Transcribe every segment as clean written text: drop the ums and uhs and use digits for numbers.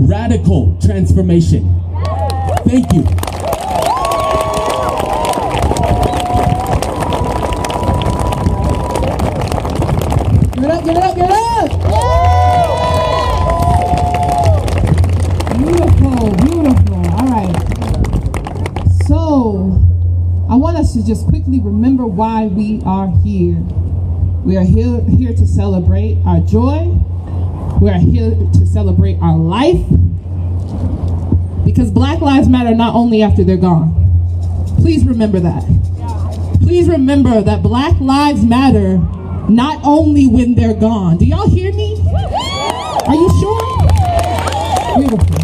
radical transformation. Thank you. Give it up, give it up, give it up! Beautiful, beautiful. All right. So, I want us to just quickly remember why we are here. We are here to celebrate our joy. We are here to celebrate our life. Because Black Lives Matter not only after they're gone. Please remember that. Please remember that Black Lives Matter not only when they're gone. Do y'all hear me? Are you sure? Beautiful.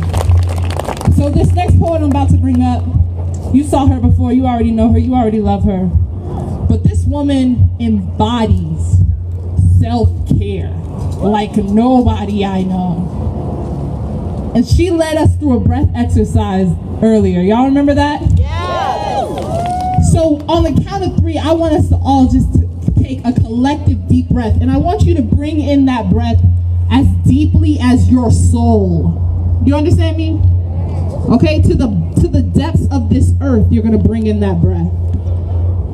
So this next poet I'm about to bring up, you saw her before, you already know her, you already love her. But this woman embodies self-care like nobody I know. And she led us through a breath exercise earlier. Y'all remember that? Yeah. So on the count of 3, I want us to all just take a collective deep breath. And I want you to bring in that breath as deeply as your soul. You understand me? Okay, to the depths of this earth, you're gonna bring in that breath.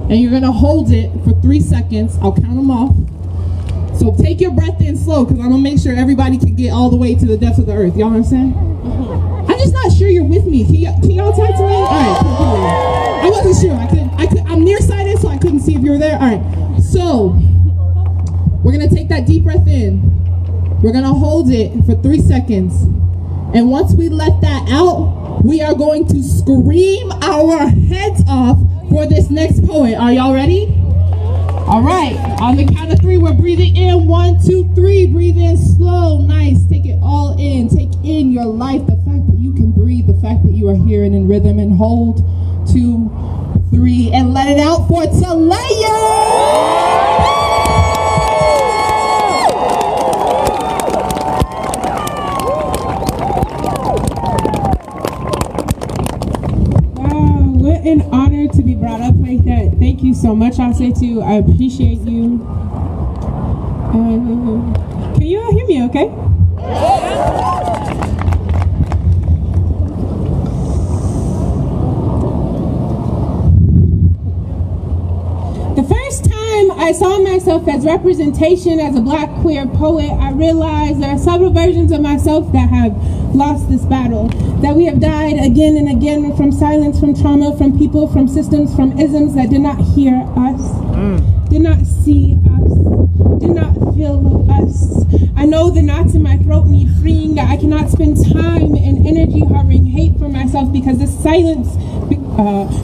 And you're gonna hold it for 3 seconds. I'll count them off. So take your breath in slow, because I'm gonna make sure everybody can get all the way to the depths of the earth. Y'all understand? I'm just not sure you're with me. Can y'all talk to me? All right, cool. I wasn't sure. I'm nearsighted, so I couldn't see if you were there. All right. So we're gonna take that deep breath in. We're gonna hold it for 3 seconds. And once we let that out, we are going to scream our heads off for this next poet. Are y'all ready? All right, on the count of 3, we're breathing in. 1, 2, 3, breathe in slow, nice. Take it all in, take in your life, the fact that you can breathe, the fact that you are here and in rhythm, and hold 2, 3, and let it out for Talaya. An honor to be brought up like that. Thank you so much, I'll say too. I appreciate you. Can you all hear me okay? The first time I saw myself as representation as a Black queer poet, I realized there are several versions of myself that have lost this battle, that we have died again and again from silence, from trauma, from people, from systems, from isms that did not hear us, did not see us, did not feel us. I know the knots in my throat need freeing, that I cannot spend time and energy harboring hate for myself because this silence,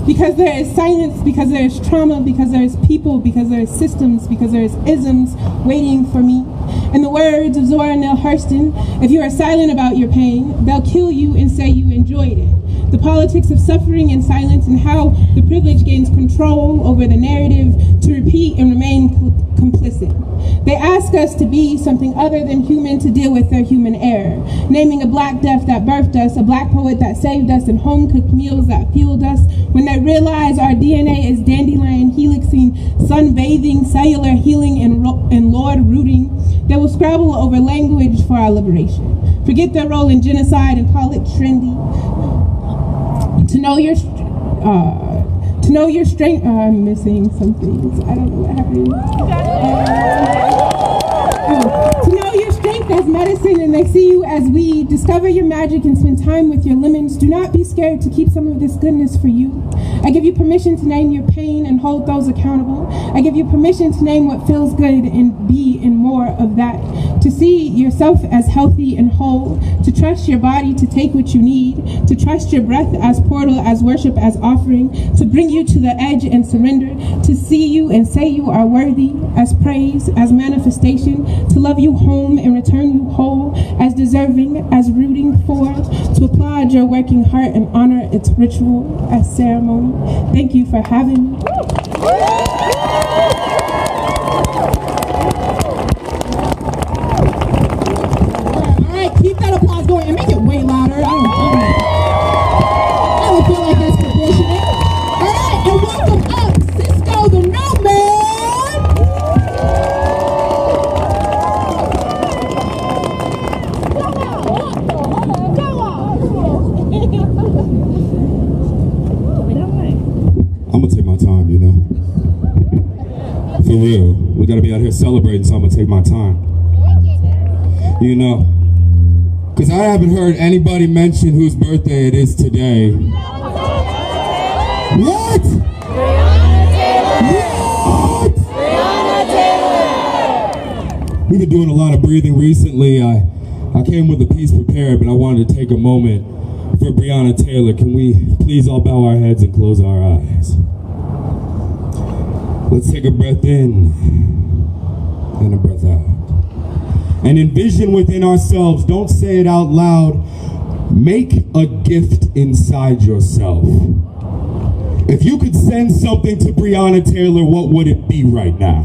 because there is silence, because there is trauma, because there is people, because there is systems, because there is isms waiting for me. In the words of Zora Neale Hurston, if you are silent about your pain, they'll kill you and say you enjoyed it. The politics of suffering and silence, and how the privilege gains control over the narrative to repeat and remain complicit. They ask us to be something other than human to deal with their human error, naming a Black death that birthed us, a Black poet that saved us, and home-cooked meals that fueled us. When they realize our DNA is dandelion helixing, sunbathing, cellular healing, and Lord rooting, they will scrabble over language for our liberation. Forget their role in genocide and call it trendy. To know your strength. I'm missing some things. I don't know what happened. To know your strength as medicine, and they see you as we discover your magic and spend time with your lemons. Do not be scared to keep some of this goodness for you. I give you permission to name your pain and hold those accountable. I give you permission to name what feels good and be in more of that. To see yourself as healthy and whole. To trust your body to take what you need. To trust your breath as portal, as worship, as offering. To bring you to the edge and surrender. To see you and say you are worthy as praise, as manifestation. To love you home and return you whole, as deserving, as rooting for. To applaud your working heart and honor its ritual as ceremony. Thank you for having me. All right, keep that applause going and make it way louder. I don't feel like that's conditioning. All right, and welcome up, Cisco the Nomad. For real. We gotta be out here celebrating, so I'm gonna take my time. You know, because I haven't heard anybody mention whose birthday it is today. What? What? We've been doing a lot of breathing recently. I came with a piece prepared, but I wanted to take a moment for Breonna Taylor. Can we please all bow our heads and close our eyes? Let's take a breath in and a breath out. And envision within ourselves, don't say it out loud, make a gift inside yourself. If you could send something to Breonna Taylor, what would it be right now?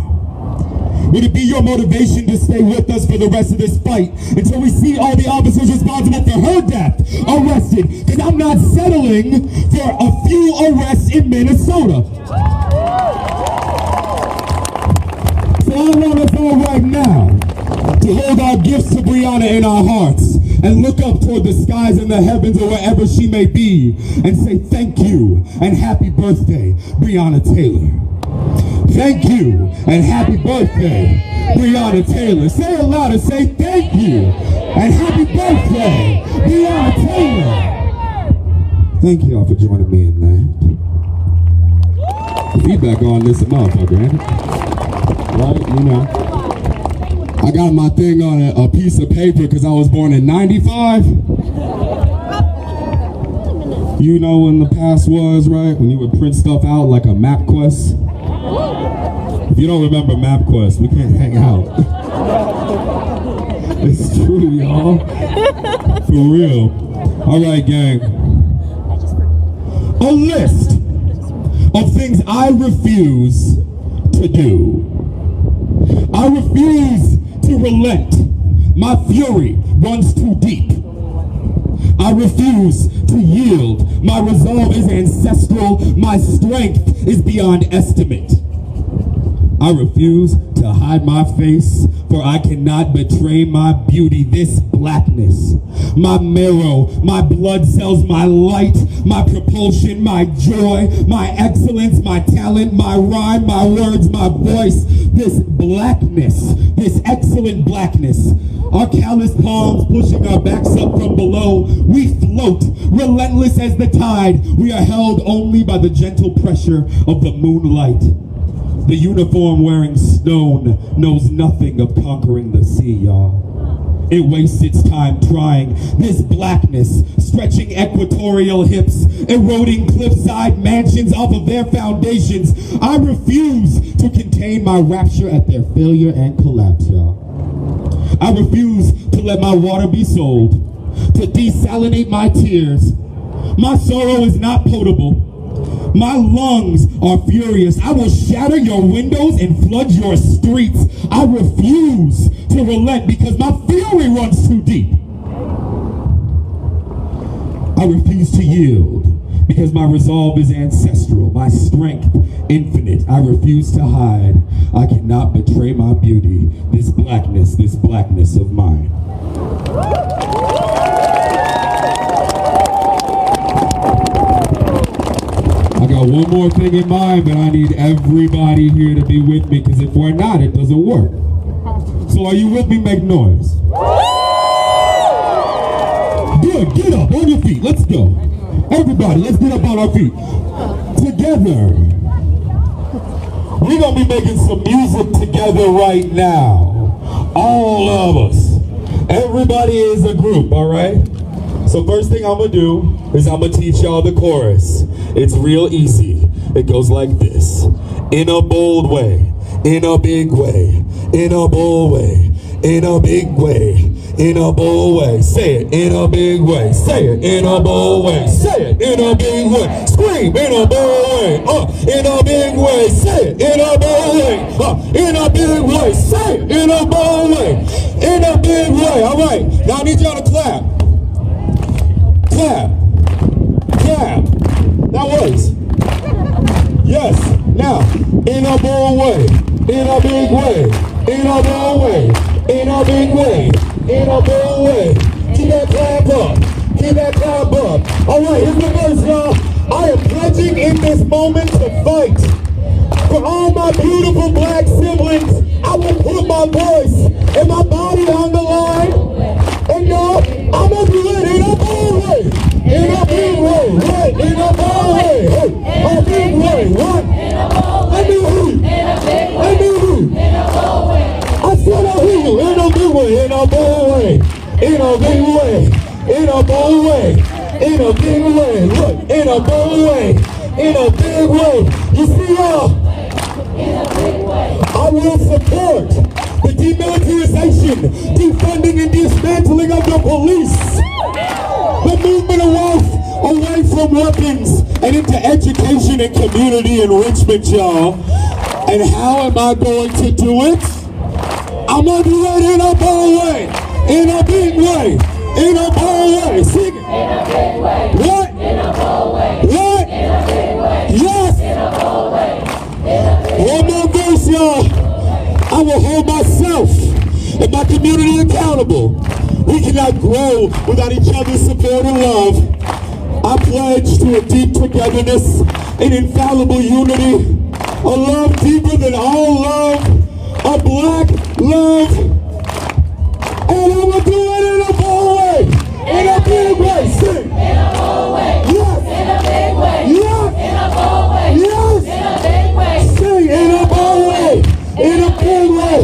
Would it be your motivation to stay with us for the rest of this fight until we see all the officers responsible for her death arrested? Because I'm not settling for a few arrests in Minnesota. So I want us all right now to hold our gifts to Breonna in our hearts and look up toward the skies and the heavens or wherever she may be and say thank you and happy birthday, Breonna Taylor. Thank you and happy birthday, Breonna Taylor. Say it louder, say thank you and happy birthday, Breonna Taylor. Thank y'all for joining me in that. Feedback on this a motherfucker, ain't it? Right, you know. I got my thing on a piece of paper because I was born in 95. You know when the past was, right? When you would print stuff out like a MapQuest. If you don't remember MapQuest, we can't hang out. It's true, y'all. For real. All right, gang. A list of things I refuse to do. I refuse to relent. My fury runs too deep. I refuse to yield. My resolve is ancestral. My strength is beyond estimate. I refuse to hide my face, for I cannot betray my beauty, this blackness. My marrow, my blood cells, my light, my propulsion, my joy, my excellence, my talent, my rhyme, my words, my voice, this blackness, this excellent blackness. Our calloused palms pushing our backs up from below. We float, relentless as the tide. We are held only by the gentle pressure of the moonlight. The uniform wearing stone knows nothing of conquering the sea, y'all. It wastes its time trying. This blackness, stretching equatorial hips, eroding cliffside mansions off of their foundations. I refuse to contain my rapture at their failure and collapse, y'all. I refuse to let my water be sold, to desalinate my tears. My sorrow is not potable. My lungs are furious. I will shatter your windows and flood your streets. I refuse to relent because my fury runs too deep. I refuse to yield because my resolve is ancestral, my strength infinite. I refuse to hide. I cannot betray my beauty, this blackness of mine. I got one more thing in mind, but I need everybody here to be with me, because if we're not, it doesn't work. So are you with me? Make noise. Good, get up on your feet. Let's go. Everybody, let's get up on our feet. Together. We're going to be making some music together right now. All of us. Everybody is a group, all right? So first thing I'm going to do is I'm going to teach y'all the chorus. It's real easy. It goes like this. In a bold way, in a big way, in a bold way, in a big way, in a bold way. Say it in a big way. Say it in a bold way. Say it in a big way. Scream in a bold way. In a big way. Say it in a bold way. In a big way. Say it in a bold way. In a big way. All right. Now I need y'all to clap. Clap. Clap. That works. Yes. Now, in a bold way. In a big way. In a bold way. In a big way. In a bold way. Keep that clap up. Keep that clap up. All right, here's the verse, y'all. I am pledging in this moment to fight For all my beautiful black siblings, I will put my voice and my body on the line. And no, I'm gonna do it in a bold way. In a big way, right? In a bold way. Hey, a big way, what? Let me hear you. Let me hear you. I said I hear you. In a big way, in a bold way. In a big way, in a bold way. In a big way, look, in a bold way. In a big way. You see y'all? I will support the demilitarization, defunding and dismantling of the police. The movement away from weapons and into education and community enrichment, y'all. And how am I going to do it? I'm going to do it in a bold way, in a big way, in a bold way. Sing it. In a big way. What? In a bold way. What? In a big way. Yes. In a bold way. One more verse, y'all. I will hold myself and my community accountable. We cannot grow without each other's support and love. I pledge to a deep togetherness, an infallible unity, a love deeper than all love, a black love, and I will do it in a bold way, in a big way. Sing. In a bold way. Yes. In a big way. Yes. In a bold way. Yes. In a big way. Sing. In a bold way. In a big way.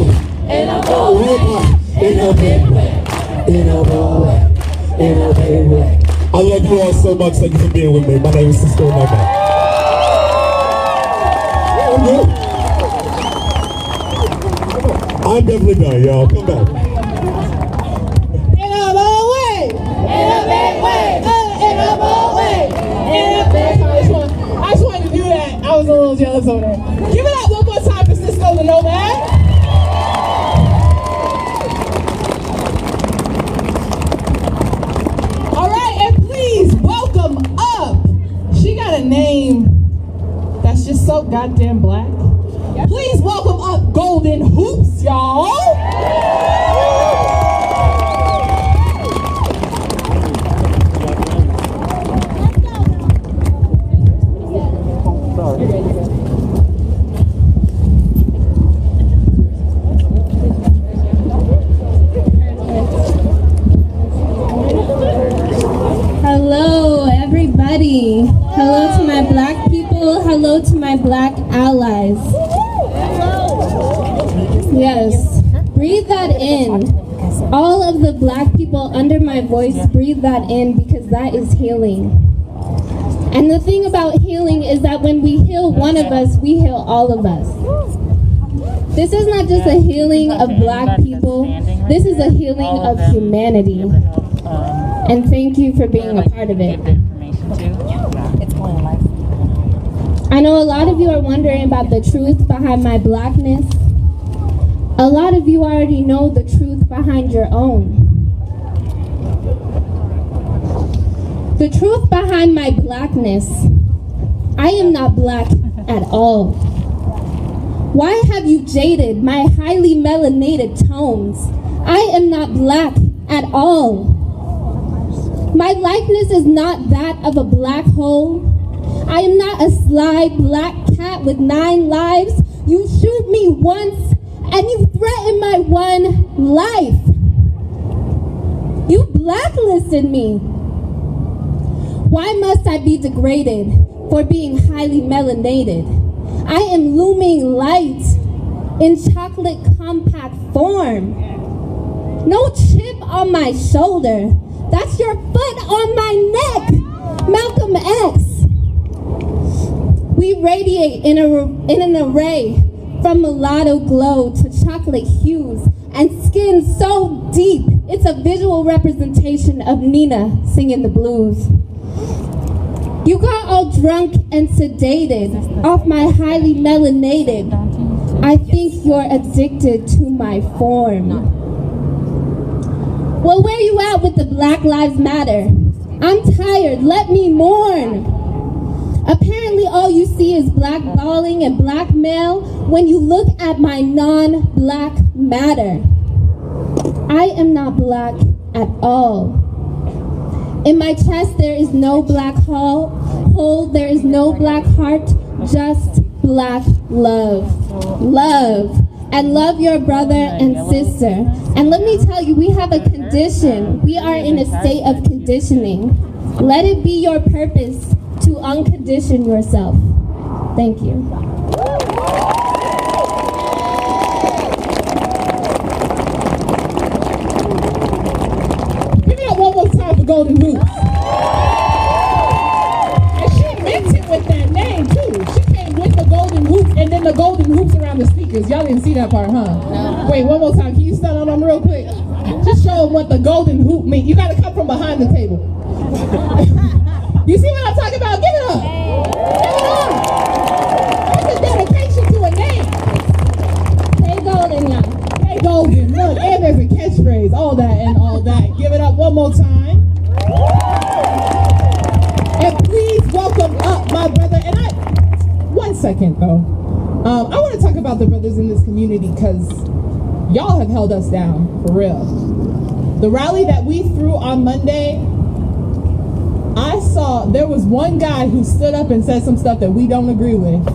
In a bold way. In a big way. In a bold way. In a big way. I love you all so much. Thank you for being with me. My name is Sister Mama. I'm definitely done, y'all. Come back. In a bold way. In a big way. In a bold way. In a big way. I just wanted to do that. I was a little jealous over there. Give it up one more time for Cisco the Nomad. All right, and please welcome up. She got a name that's just so goddamn black. Please welcome up Golden Hoops, y'all. Hello, everybody. Hello to my black people. Hello to my black allies. Yes, breathe that in. All of the black people under my voice, breathe that in, because that is healing. And the thing about healing is that when we heal one of us, we heal all of us. This is not just a healing of black people. This is a healing of humanity. And thank you for being a part of it. I know a lot of you are wondering about the truth behind my blackness. A lot of you already know the truth behind your own. The truth behind my blackness. I am not black at all. Why have you jaded my highly melanated tones? I am not black at all. My likeness is not that of a black hole. I am not a sly black cat with 9 lives. You shoot me once and you threaten my one life. You blacklisted me. Why must I be degraded for being highly melanated? I am looming light in chocolate compact form. No chip on my shoulder. That's your foot on my neck, Malcolm X. We radiate in an array from mulatto glow to chocolate hues and skin so deep, it's a visual representation of Nina singing the blues. You got all drunk and sedated off my highly melanated. I think you're addicted to my form. Well, where you at with the Black Lives Matter? I'm tired, let me mourn. Apparently all you see is blackballing and blackmail when you look at my non-black matter. I am not black at all. In my chest there is no black hole, there is no black heart, just black love. Love. And love your brother and sister. And let me tell you, we have a condition. We are in a state of conditioning. Let it be your purpose to uncondition yourself. Thank you. Give it up one more time for Golden Hoops. And she meant it with that name too. She came with the Golden Hoops and then the Golden Hoops around the sneakers. Y'all didn't see that part, huh? No. Wait, one more time. Can you stand on them real quick? Just show them what the Golden Hoop means. You gotta come from behind the table. You see what I'm talking about? Give it up. Give it up. That's a dedication to a name. Stay golden, y'all. Hey, Golden. Look, and there's a catchphrase. All that and all that. Give it up one more time. And please welcome up my brother. And one second though. I want to talk about the brothers in this community because y'all have held us down, for real. The rally that we threw on Monday, I saw there was one guy who stood up and said some stuff that we don't agree with.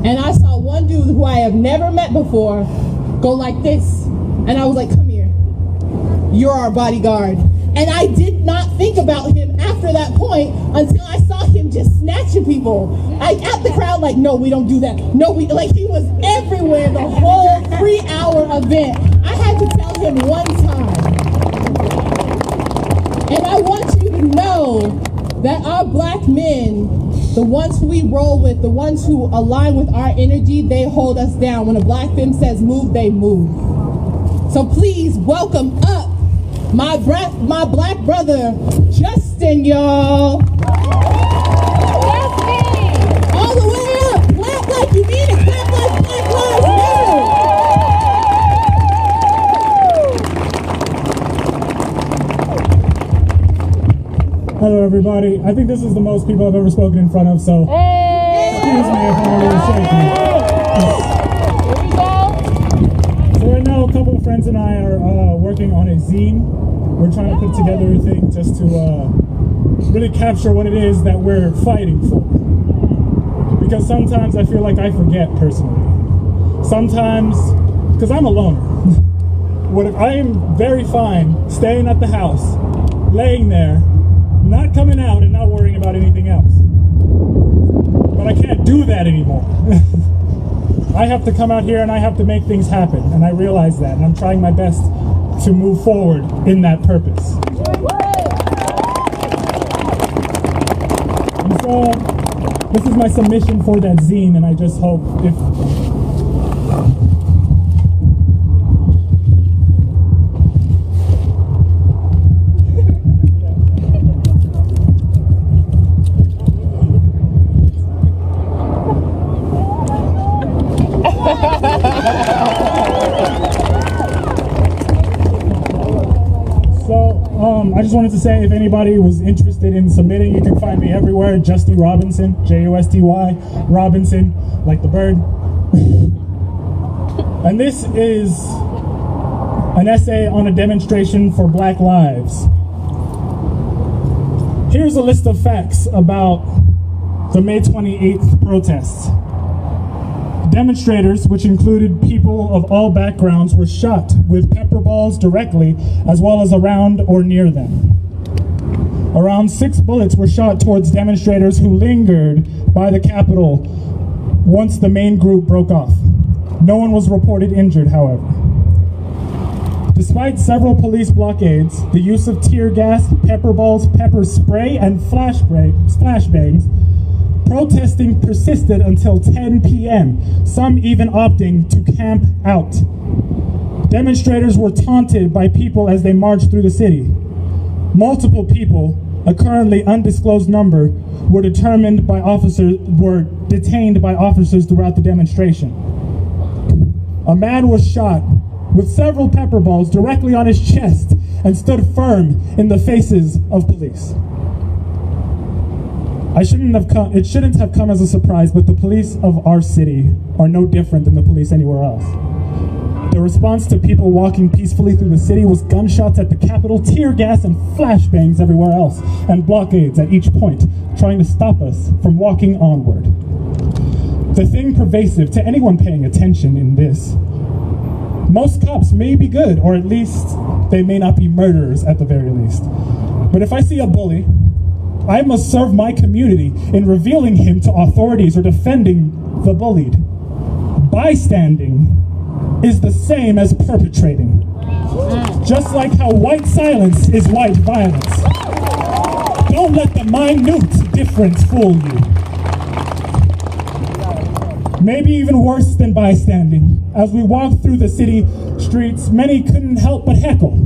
And I saw one dude who I have never met before go like this. And I was like, come here. You're our bodyguard. And I did not think about him after that point until I saw him just snatching people. Like at the crowd, like, no, we don't do that. No, we, like he was everywhere the whole 3-hour event. I had to tell him one time. And I want you to know that our black men, the ones who we roll with, the ones who align with our energy, they hold us down. When a black femme says move, they move. So please welcome up my black brother, Justin, y'all. All the way up. Clap like you mean it. Clap like Black Lives Matter. Hello, everybody. I think this is the most people I've ever spoken in front of, so excuse me if I'm a little shaky. So right now, a couple of friends and I are working on a zine. We're trying to put together a thing just to really capture what it is that we're fighting for. Because sometimes I feel like I forget personally. Sometimes, because I'm a loner. I am very fine staying at the house, laying there, not coming out and not worrying about anything else. But I can't do that anymore. I have to come out here and I have to make things happen. And I realize that. And I'm trying my best to move forward in that purpose. And so, this is my submission for that zine, and I just hope if... I just wanted to say, if anybody was interested in submitting, you can find me everywhere. Justy Robinson, Justy Robinson, like the bird. And this is an essay on a demonstration for Black Lives. Here's a list of facts about the May 28th protests. Demonstrators, which included people of all backgrounds, were shot with pepper balls directly, as well as around or near them. Around 6 bullets were shot towards demonstrators who lingered by the Capitol once the main group broke off. No one was reported injured, however. Despite several police blockades, the use of tear gas, pepper balls, pepper spray, and flashbangs, protesting persisted until 10 p.m., some even opting to camp out. Demonstrators were taunted by people as they marched through the city. Multiple people, a currently undisclosed number, were detained by officers throughout the demonstration. A man was shot with several pepper balls directly on his chest and stood firm in the faces of police. It shouldn't have come as a surprise, but the police of our city are no different than the police anywhere else. The response to people walking peacefully through the city was gunshots at the Capitol, tear gas, and flashbangs everywhere else, and blockades at each point, trying to stop us from walking onward. The thing pervasive to anyone paying attention in this, most cops may be good, or at least they may not be murderers at the very least. But if I see a bully, I must serve my community in revealing him to authorities or defending the bullied. Bystanding is the same as perpetrating. Just like how white silence is white violence. Don't let the minute difference fool you. Maybe even worse than bystanding. As we walked through the city streets, many couldn't help but heckle.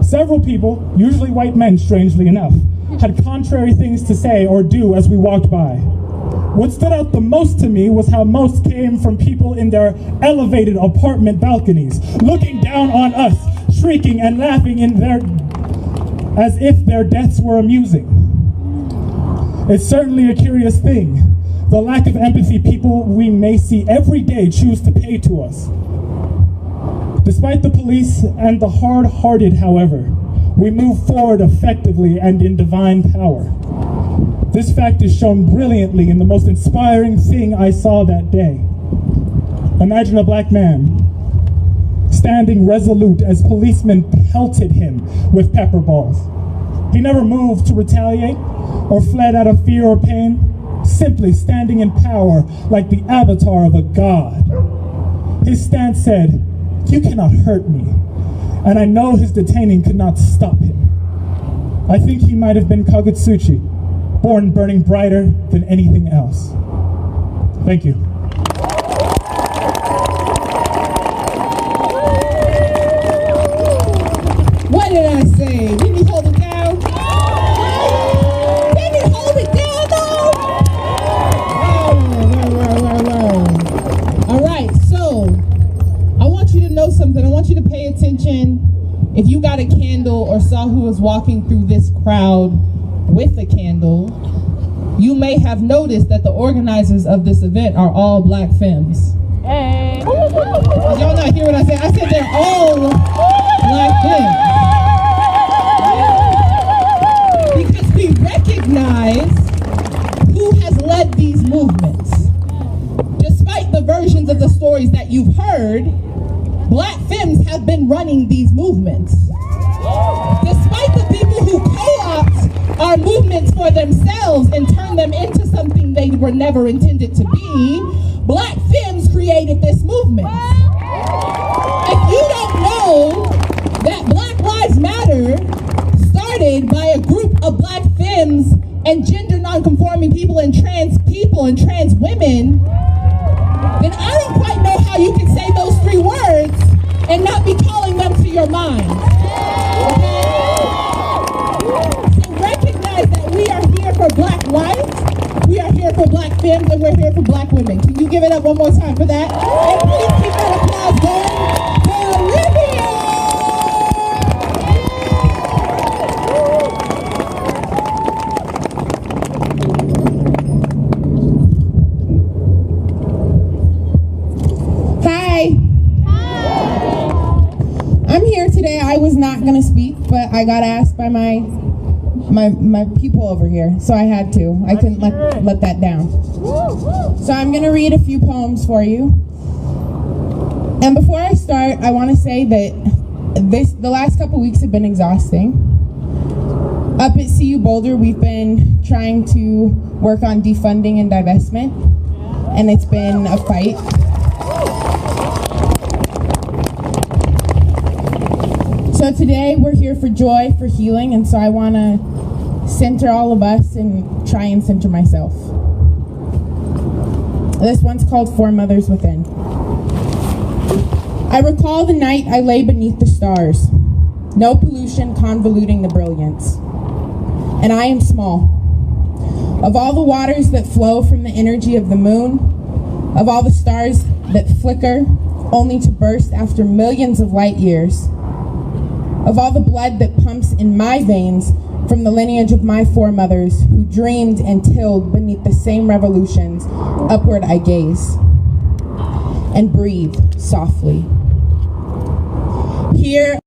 Several people, usually white men strangely enough, had contrary things to say or do as we walked by. What stood out the most to me was how most came from people in their elevated apartment balconies, looking down on us, shrieking and laughing as if their deaths were amusing. It's certainly a curious thing, the lack of empathy people we may see every day choose to pay to us. Despite the police and the hard-hearted, however, we move forward effectively and in divine power. This fact is shown brilliantly in the most inspiring thing I saw that day. Imagine a black man standing resolute as policemen pelted him with pepper balls. He never moved to retaliate or fled out of fear or pain, simply standing in power like the avatar of a god. His stance said, "You cannot hurt me," and I know his detaining could not stop him. I think he might have been Kagutsuchi, born burning brighter than anything else. Thank you. What did I say? Did he hold it down? Did he hold it down though? All right, so I want you to know something. I want you to pay attention. If you got a candle or saw who was walking through this crowd with a candle, you may have noticed that the organizers of this event are all black femmes. Hey. Did y'all not hear what I said? I said they're all black femmes. Because we recognize who has led these movements. Despite the versions of the stories that you've heard, black femmes have been running these movements. Despite the people who co-opt our movements for themselves and turn them into something they were never intended to be, black femmes created this movement. If you don't know that Black Lives Matter started by a group of black femmes and gender non-conforming people and trans women, then I don't quite know how you can say those three words and not be calling them to your mind. So recognize that we are here for black life, we are here for black femmes, and we're here for black women. Can you give it up one more time for that? And please keep that applause going for Olivia! I was not going to speak, but I got asked by my people over here, so I had to. I couldn't let that down. So I'm going to read a few poems for you. And before I start, I want to say that the last couple weeks have been exhausting. Up at CU Boulder, we've been trying to work on defunding and divestment, and it's been a fight. So today we're here for joy, for healing, and so I want to center all of us and try and center myself. This one's called For Mothers Within. I recall the night I lay beneath the stars, no pollution convoluting the brilliance. And I am small. Of all the waters that flow from the energy of the moon, of all the stars that flicker only to burst after millions of light years, of all the blood that pumps in my veins from the lineage of my foremothers who dreamed and tilled beneath the same revolutions, upward I gaze and breathe softly. Here